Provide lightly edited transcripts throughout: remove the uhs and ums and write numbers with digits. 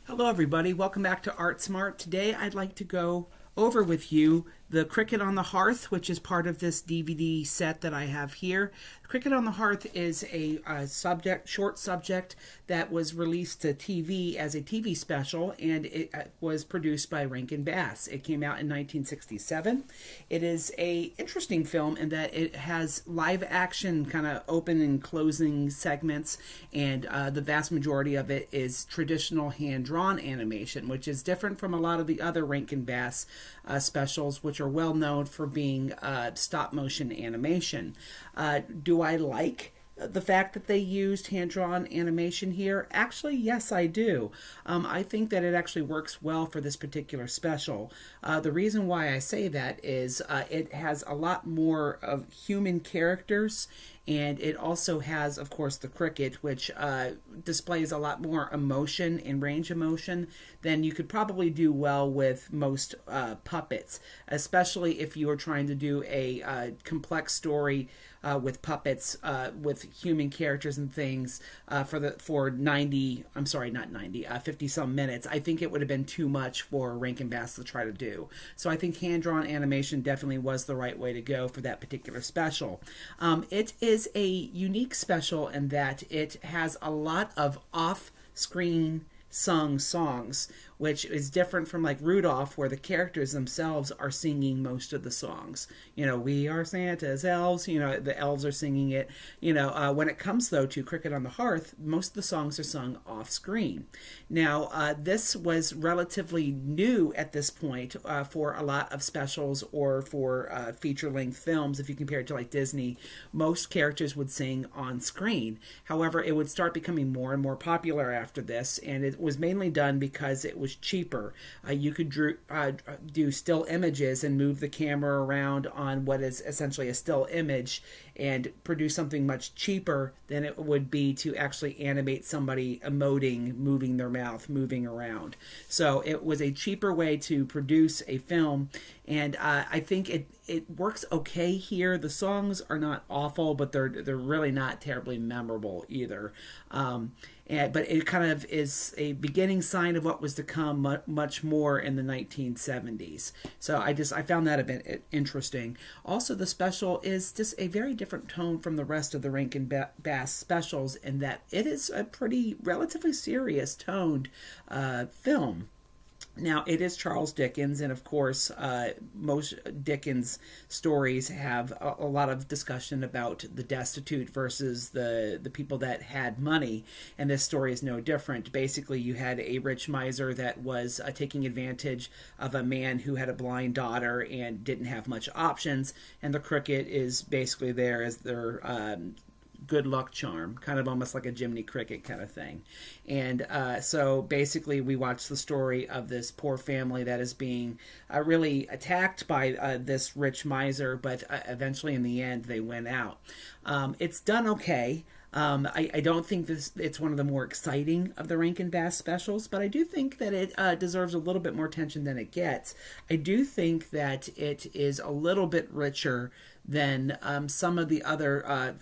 Hello, everybody. Welcome back to Art Smart. Today, I'd like to go over with you the Cricket on the Hearth, which is part of this DVD set that I have here. Cricket on the Hearth is a short subject that was released to TV as a TV special, and it was produced by Rankin Bass. It came out in 1967. It is a interesting film in that it has live action kind of open and closing segments, and the vast majority of it is traditional hand-drawn animation, which is different from a lot of the other Rankin Bass specials, which are well known for being stop motion animation. Do I like the fact that they used hand-drawn animation here? Actually, yes, I do. I think that it actually works well for this particular special. The reason why I say that is it has a lot more of human characters, and it also has, of course, the cricket, which displays a lot more emotion and range of motion than you could probably do well with most puppets, especially if you are trying to do a complex story with puppets, with human characters and things for 90, I'm sorry, not 90, 50 some minutes. I think it would have been too much for Rankin Bass to try to do. So I think hand-drawn animation definitely was the right way to go for that particular special. It is a unique special in that it has a lot of off-screen sung songs, which is different from like Rudolph, where the characters themselves are singing most of the songs. You know, we are Santa's elves, you know, the elves are singing it. You know, when it comes, though, to Cricket on the Hearth, most of the songs are sung off screen. Now, this was relatively new at this point for a lot of specials or for feature-length films. If you compare it to like Disney, most characters would sing on screen. However, it would start becoming more and more popular after this, and it was mainly done because it was cheaper. You could do still images and move the camera around on what is essentially a still image and produce something much cheaper than it would be to actually animate somebody emoting, moving their mouth, moving around. So it was a cheaper way to produce a film, and I think it works okay here. The songs are not awful, but they're really not terribly memorable either. But it kind of is a beginning sign of what was to come much more in the 1970s. So I found that a bit interesting. Also, the special is just a very different tone from the rest of the Rankin Bass specials in that it is a pretty relatively serious toned film. Now, it is Charles Dickens, and of course, most Dickens stories have a lot of discussion about the destitute versus the people that had money, and this story is no different. Basically, you had a rich miser that was taking advantage of a man who had a blind daughter and didn't have much options, and the cricket is basically there as their good luck charm, kind of almost like a Jiminy Cricket kind of thing. And so basically we watch the story of this poor family that is being really attacked by this rich miser, but eventually in the end they win out. It's done okay. I don't think it's one of the more exciting of the Rankin Bass specials, but I do think that it deserves a little bit more attention than it gets. I do think that it is a little bit richer than some of the other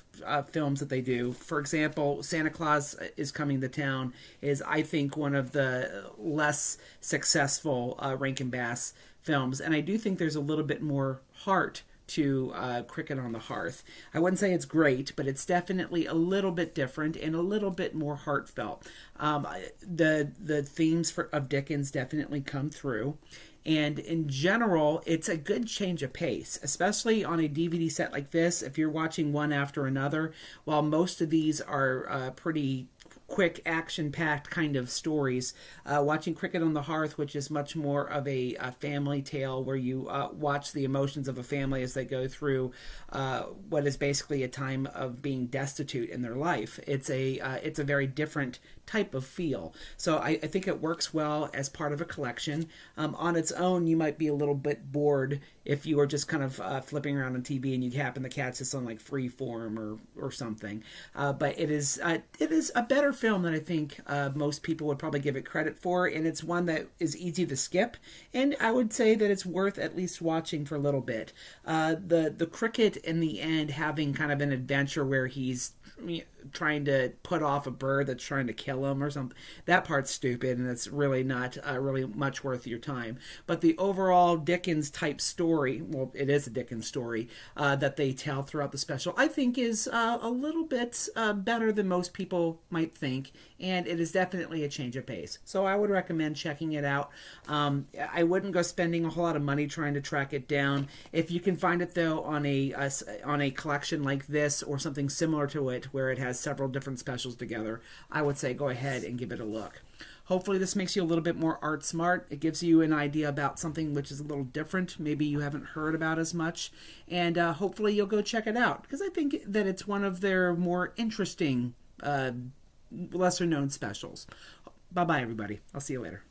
films that they do. For example, Santa Claus is Coming to Town is, I think, one of the less successful Rankin Bass films, and I do think there's a little bit more heart to Cricket on the Hearth. I wouldn't say it's great, but it's definitely a little bit different and a little bit more heartfelt. The themes of Dickens definitely come through. And in general, it's a good change of pace, especially on a DVD set like this. If you're watching one after another, while most of these are pretty quick, action-packed kind of stories. Watching Cricket on the Hearth, which is much more of a family tale where you watch the emotions of a family as they go through what is basically a time of being destitute in their life. It's a very different type of feel. So I think it works well as part of a collection. On its own, you might be a little bit bored if you are just kind of flipping around on TV and you happen to catch this on like Freeform or something. But it is a better film that I think most people would probably give it credit for, and it's one that is easy to skip, and I would say that it's worth at least watching for a little bit. The cricket in the end having kind of an adventure where he's trying to put off a bird that's trying to kill him or something. That part's stupid, and it's really not really much worth your time. But the overall Dickens type story, well, it is a Dickens story that they tell throughout the special, I think is a little bit better than most people might think, and it is definitely a change of pace. So I would recommend checking it out. I wouldn't go spending a whole lot of money trying to track it down. If you can find it though on a collection like this or something similar to it, where it has several different specials together, I would say go ahead and give it a look. Hopefully this makes you a little bit more art smart. It gives you an idea about something which is a little different, maybe you haven't heard about as much, and hopefully you'll go check it out, because I think that it's one of their more interesting, lesser known specials. Bye-bye, everybody. I'll see you later.